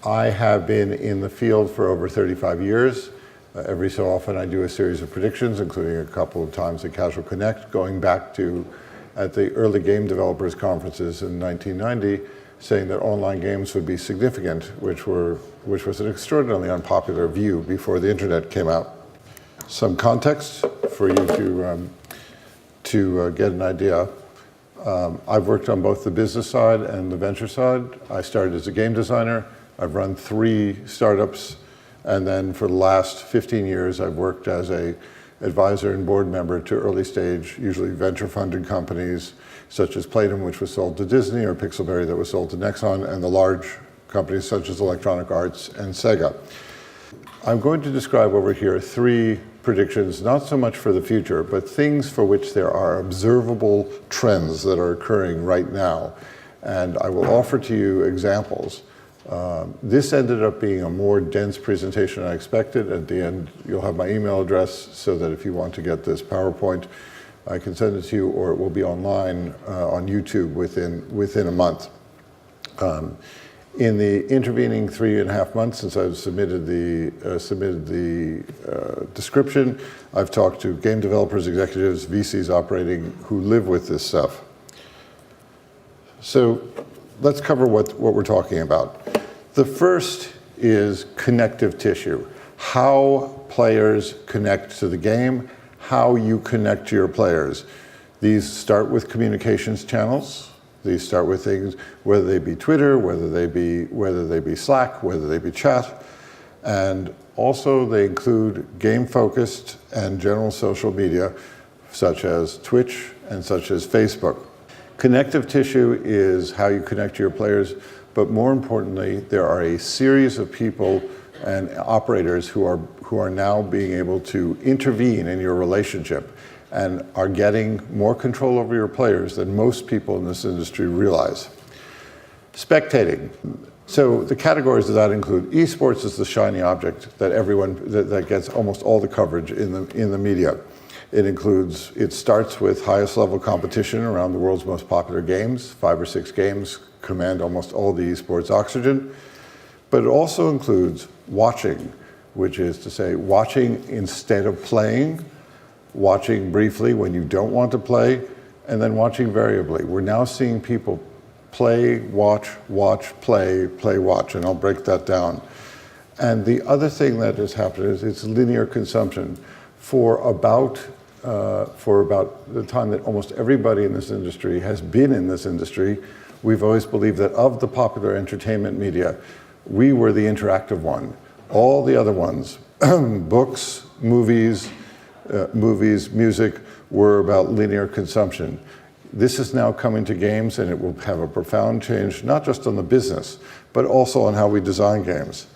I have been in the field for over 35 years. Every so often I do a series of predictions, including a couple of times at Casual Connect, going back to at the early game developers conferences in 1990, saying that online games would be significant, which was an extraordinarily unpopular view before the internet came out. Some context for you to get an idea. I've worked on both the business side and the venture side. I started as a game designer. I've run 3 startups, and then for the last 15 years, I've worked as an advisor and board member to early stage, usually venture-funded companies, such as Playdom, which was sold to Disney, or Pixelberry that was sold to Nexon, and the large companies such as Electronic Arts and Sega. I'm going to describe over here 3 predictions, not so much for the future, but things for which there are observable trends that are occurring right now. And I will offer to you examples. This ended up being a more dense presentation than I expected. At the end, you'll have my email address so that if you want to get this PowerPoint, I can send it to you, or it will be online on YouTube within a month. In the intervening 3.5 months since I've submitted the description, I've talked to game developers, executives, VCs operating who live with this stuff. So let's cover what we're talking about. The first is connective tissue. How players connect to the game, how you connect to your players. These start with communications channels. These start with things, whether they be Twitter, whether they be Slack, whether they be chat, and also they include game-focused and general social media, such as Twitch and such as Facebook. Connective tissue is how you connect to your players, but more importantly, there are a series of people and operators who are now being able to intervene in your relationship and are getting more control over your players than most people in this industry realize. Spectating. So the categories of that include esports is the shiny object that that gets almost all the coverage in the media. It starts with highest level competition around the world's most popular games. 5 or 6 games command almost all the esports oxygen. But it also includes watching, which is to say watching instead of playing, watching briefly when you don't want to play, and then watching variably. We're now seeing people play, watch, play, watch, and I'll break that down. And the other thing that has happened is it's linear consumption. For about the time that almost everybody in this industry has been in this industry, we've always believed that of the popular entertainment media, we were the interactive one. All the other ones, books, movies, music, were about linear consumption. This is now coming to games, and it will have a profound change, not just on the business, but also on how we design games.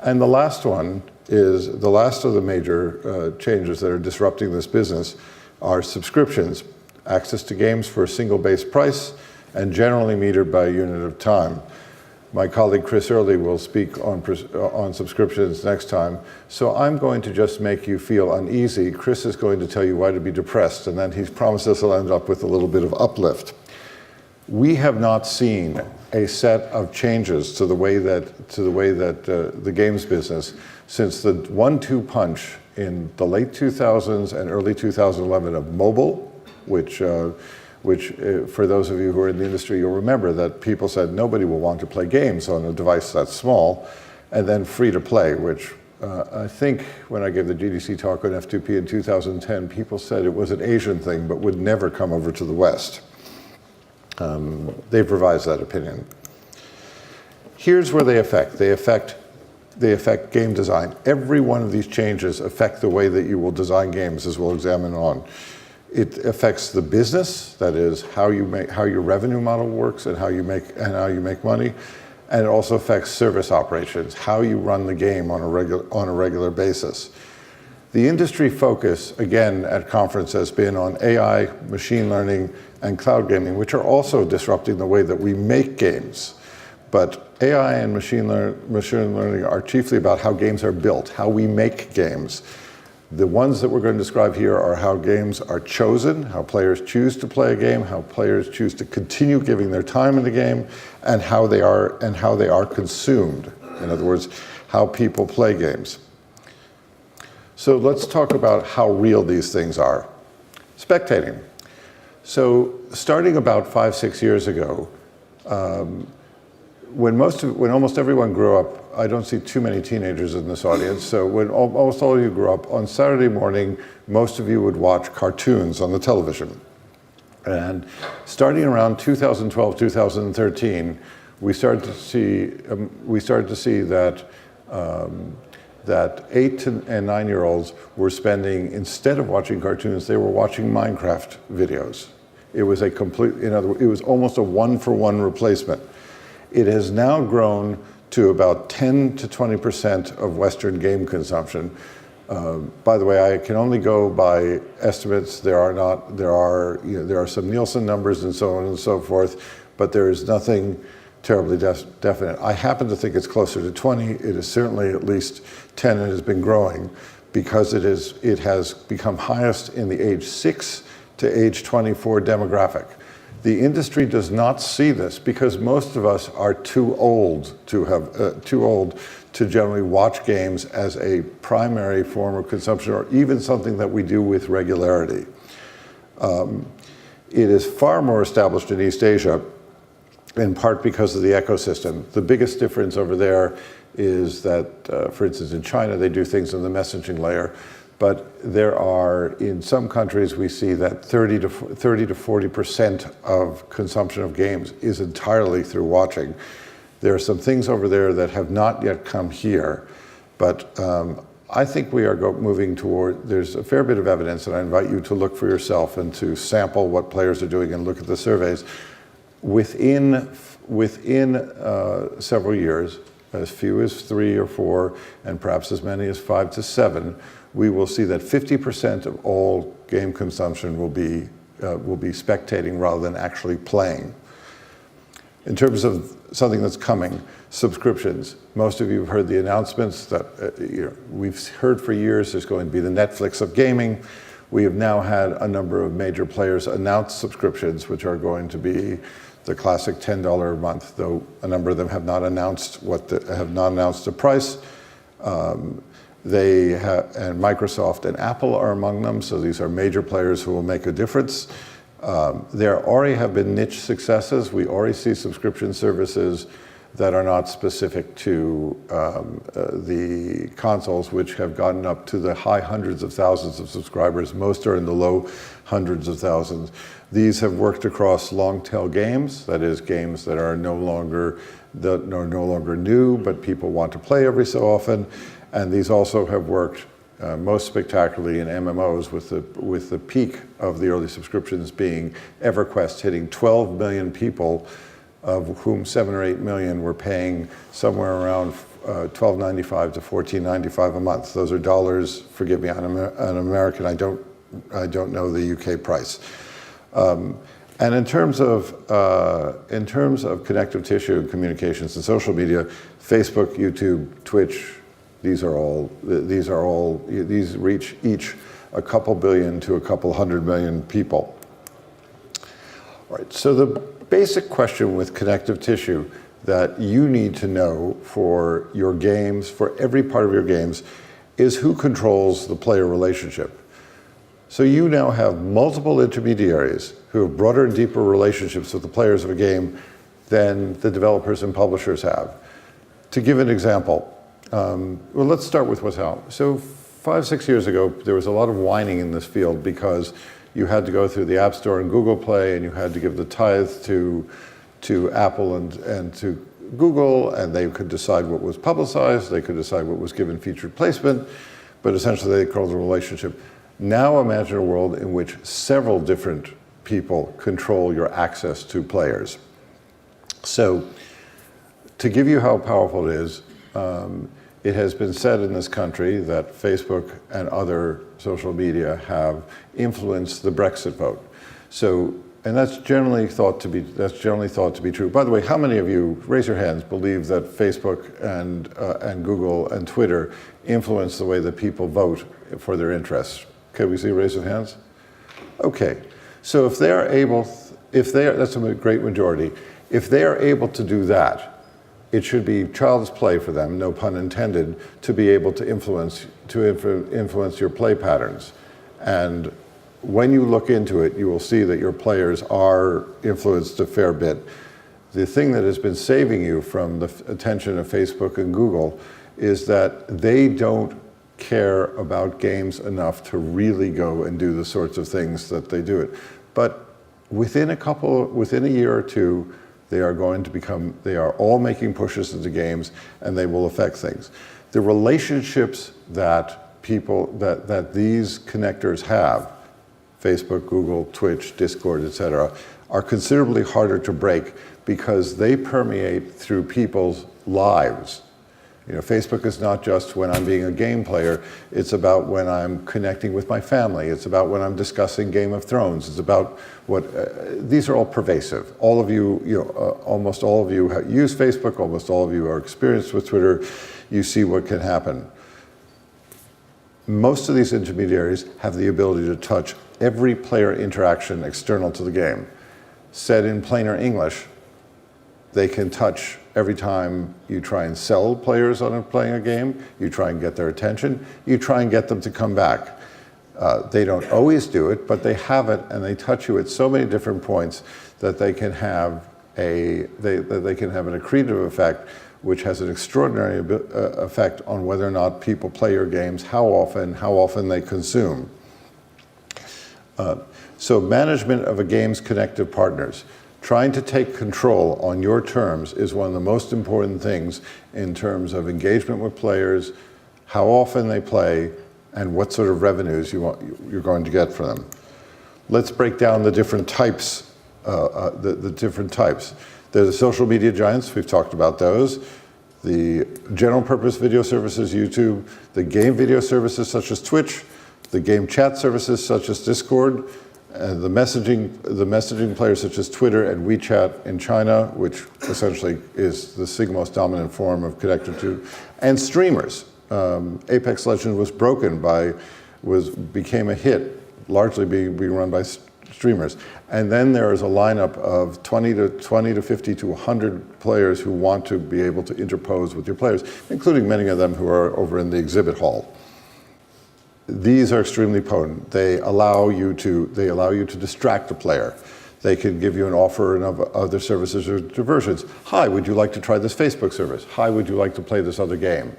And the last one is, the last of the major changes that are disrupting this business are subscriptions, access to games for a single base price, and generally metered by a unit of time. My colleague Chris Early will speak on subscriptions next time, so I'm going to just make you feel uneasy. Chris is going to tell you why to be depressed, and then he's promised us he'll end up with a little bit of uplift. We have not seen a set of changes to the way that the games business since the 1-2 punch in the late 2000s and early 2011 of mobile, which for those of you who are in the industry, you'll remember that people said nobody will want to play games on a device that's small, and then free to play, which I think when I gave the GDC talk on F2P in 2010, people said it was an Asian thing, but would never come over to the West. They've revised that opinion. Here's where they affect. They affect game design. Every one of these changes affect the way that you will design games, as we'll examine on. It affects the business, that is how your revenue model works and how you make money, and it also affects service operations, how you run the game on a regular basis. The industry focus, again, at conference has been on AI, machine learning, and cloud gaming, which are also disrupting the way that we make games. But AI and machine learning are chiefly about how games are built, how we make games. The ones that we're going to describe here are how games are chosen, how players choose to play a game, how players choose to continue giving their time in the game, and how they are consumed. In other words, how people play games. So let's talk about how real these things are. Spectating. So starting about 5-6 years ago, when almost everyone grew up, I don't see too many teenagers in this audience, so when almost all of you grew up, on Saturday morning, most of you would watch cartoons on the television. And starting around 2012, 2013, we started to see that that 8 and 9-year-olds were spending, instead of watching cartoons, they were watching Minecraft videos. It was a complete, it was almost a one-for-one replacement. It has now grown to about 10 to 20% of Western game consumption. By the way, I can only go by estimates. There are some Nielsen numbers and so on and so forth, but there is nothing terribly definite. I happen to think it's closer to 20. It is certainly at least 10 and has been growing because it has become highest in the age 6 to age 24 demographic. The industry does not see this because most of us are too old to generally watch games as a primary form of consumption or even something that we do with regularity. It is far more established in East Asia, in part because of the ecosystem. The biggest difference over there is that, for instance, in China, they do things on the messaging layer. But there are, in some countries, we see that 30 to 40% of consumption of games is entirely through watching. There are some things over there that have not yet come here, but I think we are moving toward, there's a fair bit of evidence, and I invite you to look for yourself and to sample what players are doing and look at the surveys. Within several years, as few as 3 or 4, and perhaps as many as 5 to 7, we will see that 50% of all game consumption will be spectating rather than actually playing. In terms of something that's coming, subscriptions. Most of you have heard the announcements that we've heard for years there's going to be the Netflix of gaming. We have now had a number of major players announce subscriptions, which are going to be the classic $10 a month, though a number of them have not announced the price. And Microsoft and Apple are among them, so these are major players who will make a difference. There already have been niche successes. We already see subscription services that are not specific to the consoles, which have gotten up to the high hundreds of thousands of subscribers. Most are in the low hundreds of thousands. These have worked across long-tail games, that is, games that are no longer new, but people want to play every so often. And these also have worked most spectacularly in MMOs, with the peak of the early subscriptions being EverQuest hitting 12 million people, of whom 7 or 8 million were paying somewhere around $12.95 to $14.95 a month. Those are dollars. Forgive me, I'm an American. I don't know the UK price. And in terms of connective tissue and communications and social media, Facebook, YouTube, Twitch. These reach each a couple billion to a couple 100 million people. All right, so the basic question with connective tissue that you need to know for your games, for every part of your games, is who controls the player relationship. So you now have multiple intermediaries who have broader and deeper relationships with the players of a game than the developers and publishers have. To give an example, well, let's start with what's out. So 5-6 years ago, there was a lot of whining in this field because you had to go through the App Store and Google Play, and you had to give the tithe to Apple and to Google, and they could decide what was publicized, they could decide what was given featured placement, but essentially they control the relationship. Now imagine a world in which several different people control your access to players. So to give you how powerful it is, it has been said in this country that Facebook and other social media have influenced the Brexit vote. So, and that's generally thought to be true. By the way, how many of you, raise your hands, believe that Facebook and Google and Twitter influence the way that people vote for their interests? Can we see raise of hands? Okay, so that's a great majority. If they are able to do that, it should be child's play for them, no pun intended, to be able to influence your play patterns. And when you look into it, you will see that your players are influenced a fair bit. The thing that has been saving you from the attention of Facebook and Google is that they don't care about games enough to really go and do the sorts of things that they do it. But within a year or two, they are all making pushes into games, and they will affect things. The relationships that these connectors have, Facebook, Google, Twitch, Discord, etc., are considerably harder to break because they permeate through people's lives. You know, Facebook is not just when I'm being a game player, it's about when I'm connecting with my family, it's about when I'm discussing Game of Thrones, it's about these are all pervasive. All of you, almost all of you use Facebook, almost all of you are experienced with Twitter, you see what can happen. Most of these intermediaries have the ability to touch every player interaction external to the game. Said in plainer English, they can touch every time you try and sell players on playing a game, you try and get their attention, you try and get them to come back. They don't always do it, but they have it, and they touch you at so many different points that they can have an accretive effect, which has an extraordinary effect on whether or not people play your games, how often they consume. So management of a game's connective partners. Trying to take control on your terms is one of the most important things in terms of engagement with players, how often they play, and what sort of revenues you're going to get for them. Let's break down the different types. The different types. There's the social media giants, we've talked about those. The general purpose video services, YouTube, the game video services such as Twitch, the game chat services such as Discord, the messaging players such as Twitter and WeChat in China, which essentially is the single most dominant form of connected to, and streamers. Apex Legends was became a hit, largely being run by streamers. And then there is a lineup of 20 to 50 to 100 players who want to be able to interpose with your players, including many of them who are over in the exhibit hall. These are extremely potent. They allow you to distract the player. They can give you an offer of other services or diversions. Hi, would you like to try this Facebook service? Hi, would you like to play this other game?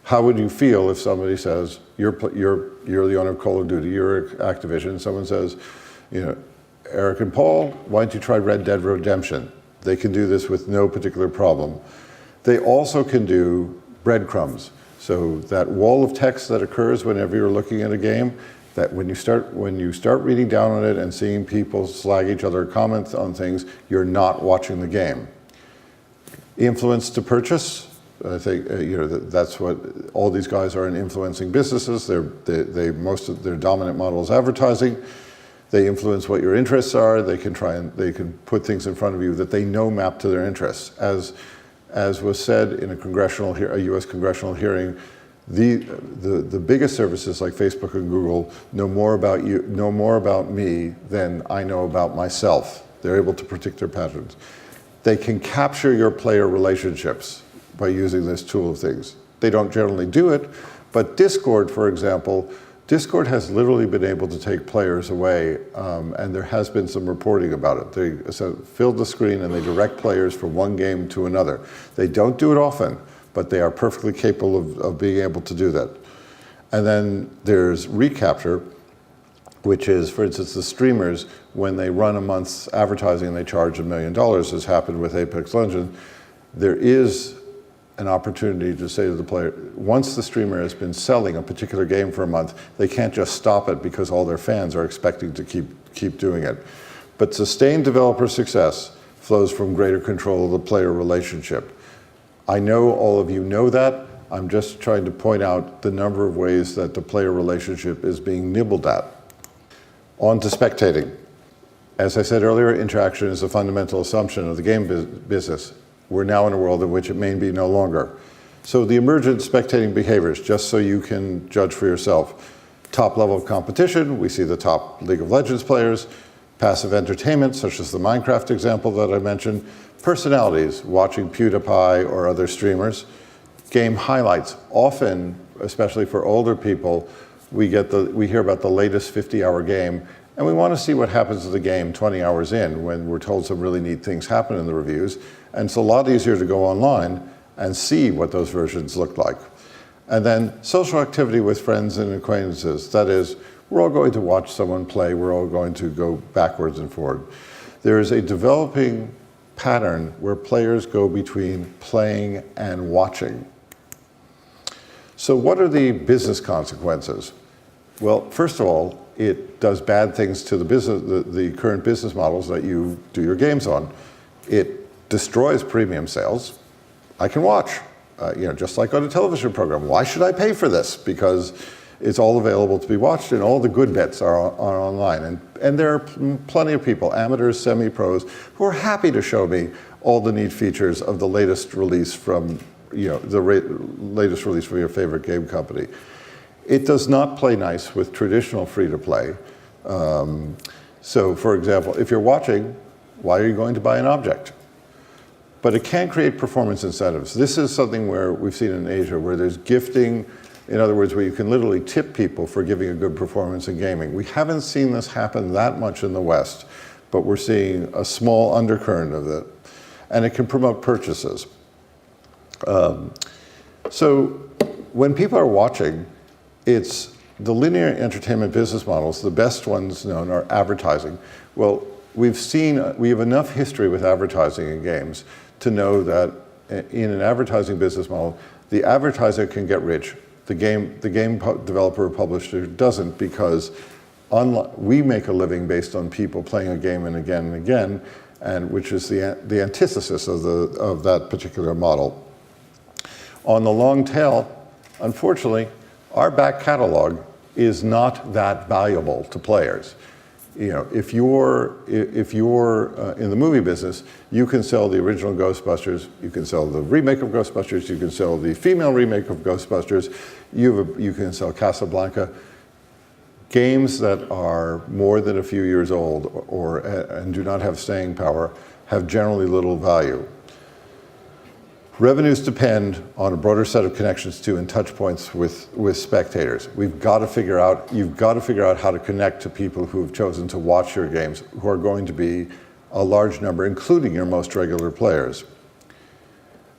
How would you feel if somebody says, you're the owner of Call of Duty, you're Activision, and someone says, Eric and Paul, why don't you try Red Dead Redemption? They can do this with no particular problem. They also can do breadcrumbs. So that wall of text that occurs whenever you're looking at a game, that when you start reading down on it and seeing people slag each other, comment on things, you're not watching the game. Influence to purchase. I think that's what all these guys are in influencing businesses. Most of their dominant model is advertising. They influence what your interests are. They can put things in front of you that they know map to their interests. As was said in a U.S. congressional hearing, the biggest services like Facebook and Google know more about me than I know about myself. They're able to predict their patterns. They can capture your player relationships by using this tool of things. They don't generally do it, but Discord, for example, Discord has literally been able to take players away, and there has been some reporting about it. They fill the screen and they direct players from one game to another. They don't do it often, but they are perfectly capable of being able to do that. And then there's recapture, which is, for instance, the streamers, when they run a month's advertising and they charge $1 million, as happened with Apex Legends, there is an opportunity to say to the player, once the streamer has been selling a particular game for a month, they can't just stop it because all their fans are expecting to keep doing it. But sustained developer success flows from greater control of the player relationship. I know all of you know that. I'm just trying to point out the number of ways that the player relationship is being nibbled at. On to spectating. As I said earlier, interaction is a fundamental assumption of the game business. We're now in a world in which it may be no longer. So the emergent spectating behaviors, just so you can judge for yourself. Top level of competition, we see the top League of Legends players. Passive entertainment, such as the Minecraft example that I mentioned. Personalities, watching PewDiePie or other streamers. Game highlights, often, especially for older people, we hear about the latest 50-hour game, and we want to see what happens to the game 20 hours in when we're told some really neat things happen in the reviews. And it's a lot easier to go online and see what those versions look like. And then social activity with friends and acquaintances. That is, we're all going to watch someone play. We're all going to go backwards and forward. There is a developing pattern where players go between playing and watching. So what are the business consequences? Well, first of all, it does bad things to the current business models that you do your games on. It destroys premium sales. I can watch, just like on a television program. Why should I pay for this? Because it's all available to be watched, and all the good bits are online. And there are plenty of people, amateurs, semi-pros, who are happy to show me all the neat features of the latest release from latest release from your favorite game company. It does not play nice with traditional free-to-play. So, for example, if you're watching, why are you going to buy an object? But it can create performance incentives. This is something where we've seen in Asia, where there's gifting, in other words, where you can literally tip people for giving a good performance in gaming. We haven't seen this happen that much in the West, but we're seeing a small undercurrent of it. And it can promote purchases. So when people are watching, it's the linear entertainment business models, the best ones known are advertising. Well, we have enough history with advertising in games to know that in an advertising business model, the advertiser can get rich. The game developer or publisher doesn't, because we make a living based on people playing a game and again, and which is the antithesis of that particular model. On the long tail, unfortunately, our back catalog is not that valuable to players. If you're in the movie business, you can sell the original Ghostbusters, you can sell the remake of Ghostbusters, you can sell the female remake of Ghostbusters, you can sell Casablanca. Games that are more than a few years old and do not have staying power have generally little value. Revenues depend on a broader set of connections to and touch points with spectators. You've got to figure out how to connect to people who have chosen to watch your games, who are going to be a large number, including your most regular players.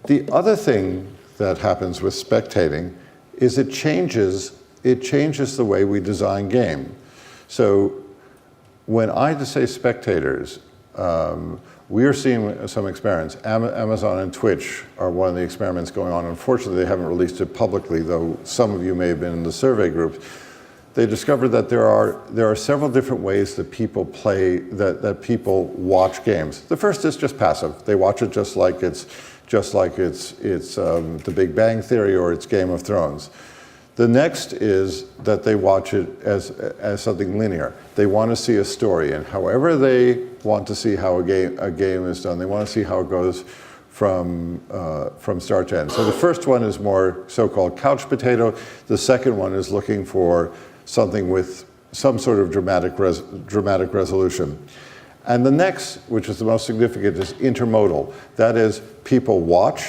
The other thing that happens with spectating is it changes the way we design game. So when I say spectators, we are seeing some experiments. Amazon and Twitch are one of the experiments going on. Unfortunately, they haven't released it publicly, though some of you may have been in the survey groups. They discovered that there are several different ways that people play, that people watch games. The first is just passive. They watch it just like it's The Big Bang Theory or it's Game of Thrones. The next is that they watch it as something linear. They want to see a story, and however they want to see how a game is done, they want to see how it goes from start to end. So the first one is more so-called couch potato. The second one is looking for something with some sort of dramatic resolution. And the next, which is the most significant, is intermodal. That is, people watch,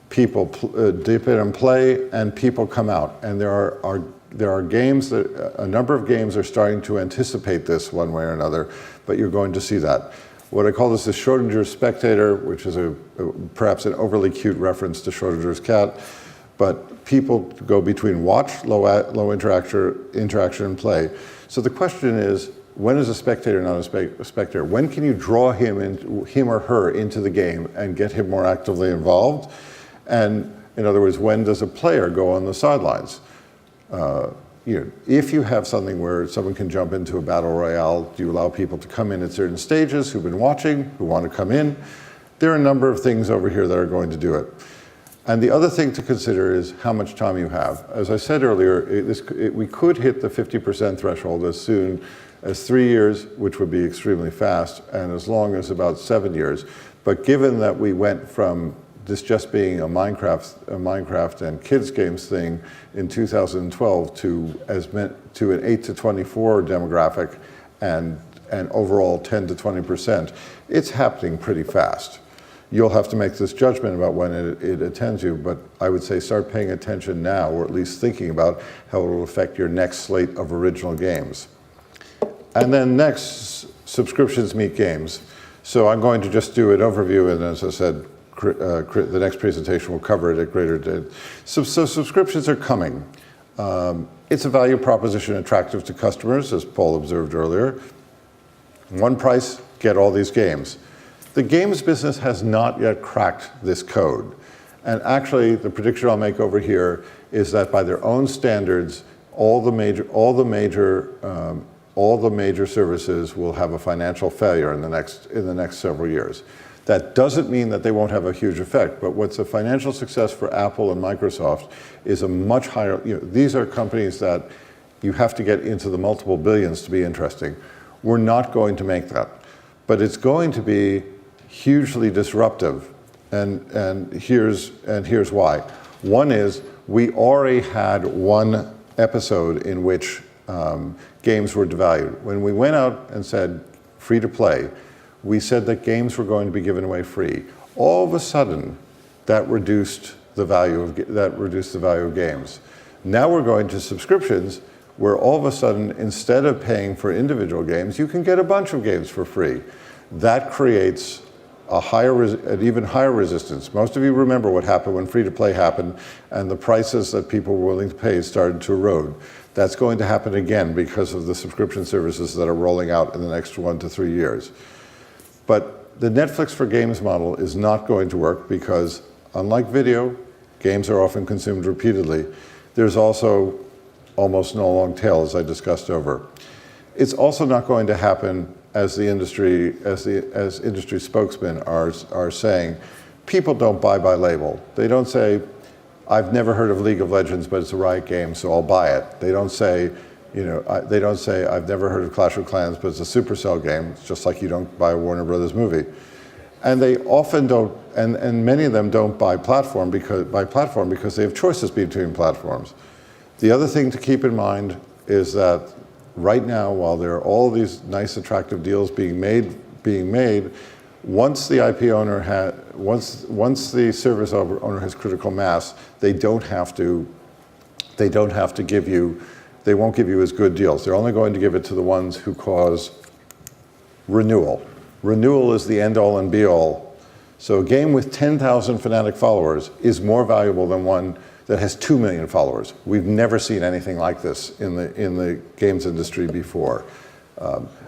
people dip in and play, and people come out. And there are games a number of games are starting to anticipate this one way or another, but you're going to see that. What I call this is Schrodinger's spectator, which is perhaps an overly cute reference to Schrodinger's cat, but people go between watch, low interaction, and play. So the question is, when is a spectator not a spectator? When can you draw him or her into the game and get him more actively involved? And in other words, when does a player go on the sidelines? If you have something where someone can jump into a battle royale, do you allow people to come in at certain stages who've been watching, who want to come in? There are a number of things over here that are going to do it. And the other thing to consider is how much time you have. As I said earlier, we could hit the 50% threshold as soon as 3 years, which would be extremely fast, and as long as about 7 years. But given that we went from this just being a Minecraft and kids games thing in 2012 to an 8 to 24 demographic and and overall 10 to 20%, it's happening pretty fast. You'll have to make this judgment about when it attends you, but I would say start paying attention now, or at least thinking about how it will affect your next slate of original games. And then next, subscriptions meet games. So I'm going to just do an overview, and as I said, the next presentation will cover it at greater depth. So subscriptions are coming. It's a value proposition attractive to customers, as Paul observed earlier. One price, get all these games. The games business has not yet cracked this code. And actually, the prediction I'll make over here is that by their own standards, all the major services will have a financial failure in the next several years. That doesn't mean that they won't have a huge effect, but what's a financial success for Apple and Microsoft is a much higher, these are companies that you have to get into the multiple billions to be interesting. We're not going to make that, but it's going to be hugely disruptive, and here's why. One is, we already had one episode in which games were devalued. When we went out and said free to play, we said that games were going to be given away free. All of a sudden, that reduced the value of games. Now we're going to subscriptions, where all of a sudden, instead of paying for individual games, you can get a bunch of games for free. That creates an even higher resistance. Most of you remember what happened when free-to-play happened, and the prices that people were willing to pay started to erode. That's going to happen again because of the subscription services that are rolling out in the next 1 to 3 years. But the Netflix for games model is not going to work because, unlike video, games are often consumed repeatedly. There's also almost no long tail, as I discussed over. It's also not going to happen as industry spokesmen are saying. People don't buy by label. They don't say, I've never heard of League of Legends, but it's a Riot game, so I'll buy it. They don't say, I've never heard of Clash of Clans, but it's a Supercell game. It's just like you don't buy a Warner Brothers movie. And they often don't, and many of them don't buy platform because they have choices between platforms. The other thing to keep in mind is that right now, while there are all these nice, attractive deals being made, once the IP owner once the service owner has critical mass, they won't give you as good deals. They're only going to give it to the ones who cause renewal. Renewal is the end-all and be-all. So a game with 10,000 fanatic followers is more valuable than one that has 2 million followers. We've never seen anything like this in the games industry before.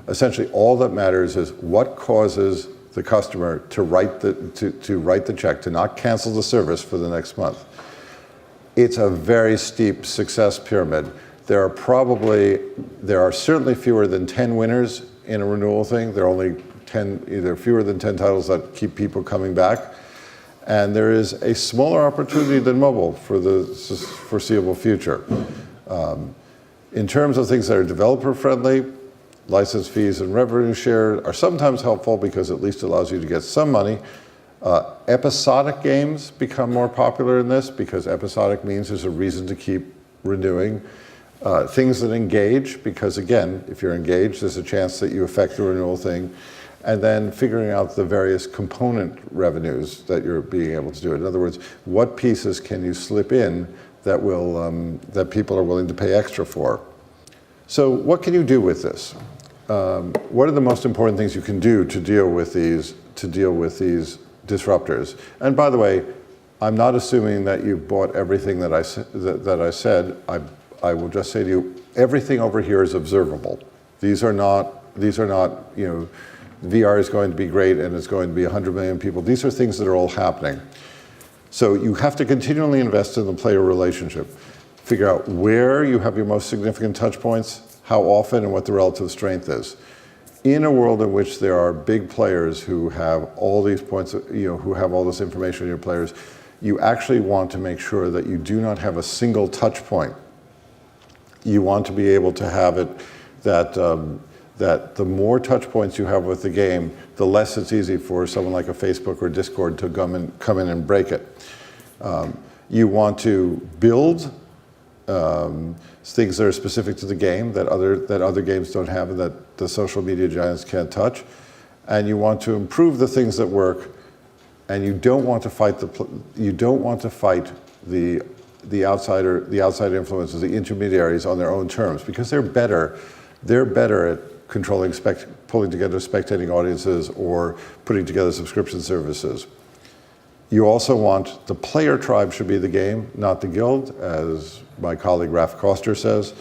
Essentially, all that matters is what causes the customer to write the check, to not cancel the service for the next month. It's a very steep success pyramid. There are certainly fewer than 10 winners in a renewal thing. There are only fewer than 10 titles that keep people coming back. And there is a smaller opportunity than mobile for the foreseeable future. In terms of things that are developer friendly, license fees and revenue share are sometimes helpful because at least allows you to get some money. Episodic games become more popular in this because episodic means there's a reason to keep renewing. Things that engage, because again, if you're engaged, there's a chance that you affect the renewal thing. And then figuring out the various component revenues that you're being able to do. In other words, what pieces can you slip in that that people are willing to pay extra for? So what can you do with this? What are the most important things you can do to deal with these disruptors? And by the way, I'm not assuming that you bought everything that I said. I will just say to you, everything over here is observable. These are not, VR is going to be great and it's going to be 100 million people. These are things that are all happening. So you have to continually invest in the player relationship. Figure out where you have your most significant touch points, how often, and what the relative strength is. In a world in which there are big players who have all these points, who have all this information on your players, you actually want to make sure that you do not have a single touch point. You want to be able to have it that the more touch points you have with the game, the less it's easy for someone like a Facebook or Discord to come in and break it. You want to build things that are specific to the game that other games don't have and that the social media giants can't touch. And you want to improve the things that work, and you don't want to fight the outside influences, the intermediaries on their own terms, because they're better at controlling, pulling together spectating audiences or putting together subscription services. You also want the player tribe should be the game, not the guild, as my colleague Raf Koster says.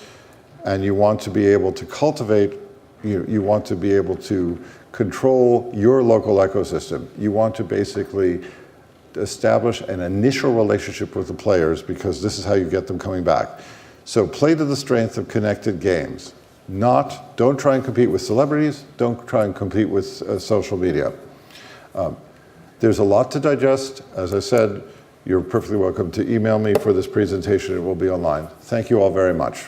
And you want to be able to cultivate, you want to be able to control your local ecosystem. You want to basically establish an initial relationship with the players, because this is how you get them coming back. So play to the strength of connected games. Don't try and compete with celebrities, don't try and compete with social media. There's a lot to digest. As I said, you're perfectly welcome to email me for this presentation. It will be online. Thank you all very much.